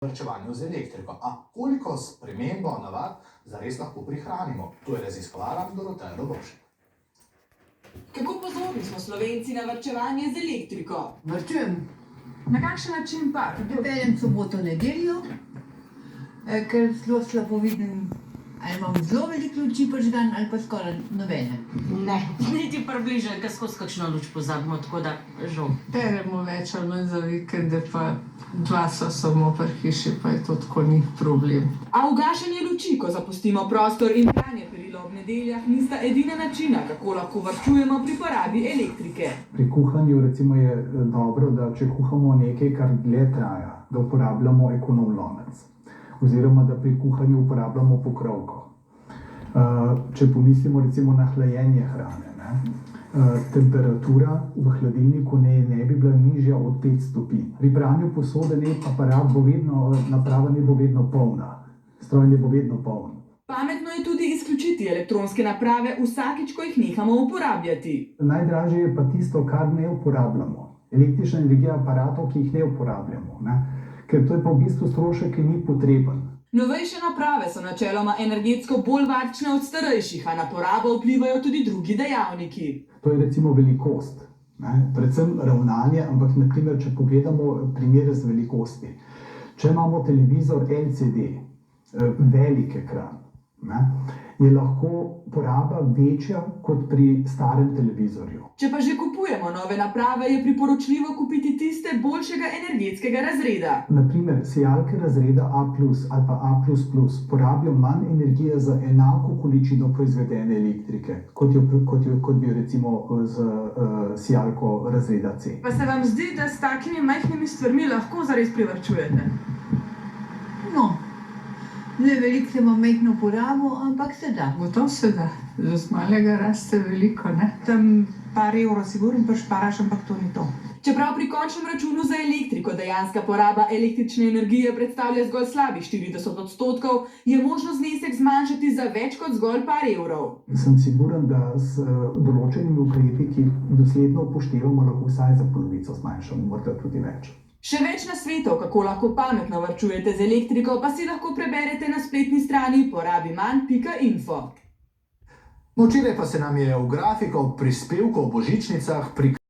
varčevanju z elektriko. A koliko spremembo navad zares lahko prihranimo? To je raziskovala Doroteja Dobovšek. Kako pozorni smo Slovenci na varčevanje z elektriko? Varčujem. Na kakšen način pa? Peljem soboto, nedeljo, ker zelo slabo vidim, ali imam zelo veliko luči prižgan ali pa skoraj nobene. Ne, niti približno, ker skozi kakšno luč pozabimo, tako da žal. Peremo več ali manj za vikende, pa dva so samo pri hiši, pa je to tako ni problem. A ugašanje luči, ko zapustimo prostor in pranje perilo ob nedeljah, nista edina načina, kako lahko varčujemo pri porabi elektrike. Pri kuhanju recimo je dobro, da če kuhamo nekaj, kar dlje traja, da uporabljamo ekonom lonec. Oziroma, da pri kuhanju uporabljamo pokrovko. Če pomislimo recimo na hlajenje hrane, temperatura v hladilniku ne bi bila nižja od 5 stopinj. Pri pranju posode naprava ne bo vedno polna, stroj ne bo vedno poln. Pametno je tudi izključiti elektronske naprave vsakič, ko jih nehamo uporabljati. Najdražje je pa tisto, kar ne uporabljamo. Električna energija aparatov, ki jih ne uporabljamo. Ker to je pa v bistvu strošek, ki ni potreben. Novejše naprave so načeloma energetsko bolj varčne od starejših, a na porabo vplivajo tudi drugi dejavniki. To je recimo velikost, predvsem ravnanje, ampak na primer, če pogledamo primere z velikosti. Če imamo televizor LCD, velik ekran, je lahko poraba večja kot pri starem televizorju. Če pa že kupujemo nove naprave, je priporočljivo kupiti tiste boljšega energetskega razreda. Naprimer, sijalke razreda A+ ali pa A++ porabijo manj energije za enako količino proizvedene elektrike, kot bi jo recimo z sijalko razreda C. Pa se vam zdi, da s takimi majhnimi stvarmi lahko zares privarčujete? No, ne veliko se imam majhno porabo, ampak se da. Gotovo se da, z malega raste veliko, ne? Tam par evrov sigurno pa šparaš, ampak to ni to. Čeprav pri končnem računu za elektriko dejanska poraba električne energije predstavlja zgolj slabih 40%, je možno znesek zmanjšati za več kot zgolj par evrov. Sem siguren, da s določenimi ukrepi, ki dosledno upoštevamo, lahko vsaj za polovico zmanjšamo, morda tudi več. Še več nasvetov, kako lahko pametno varčujete z elektriko, pa si lahko preberete na spletni strani porabimanj.info. No, včeraj pa se nam je v grafiko prispevkov o božičnicah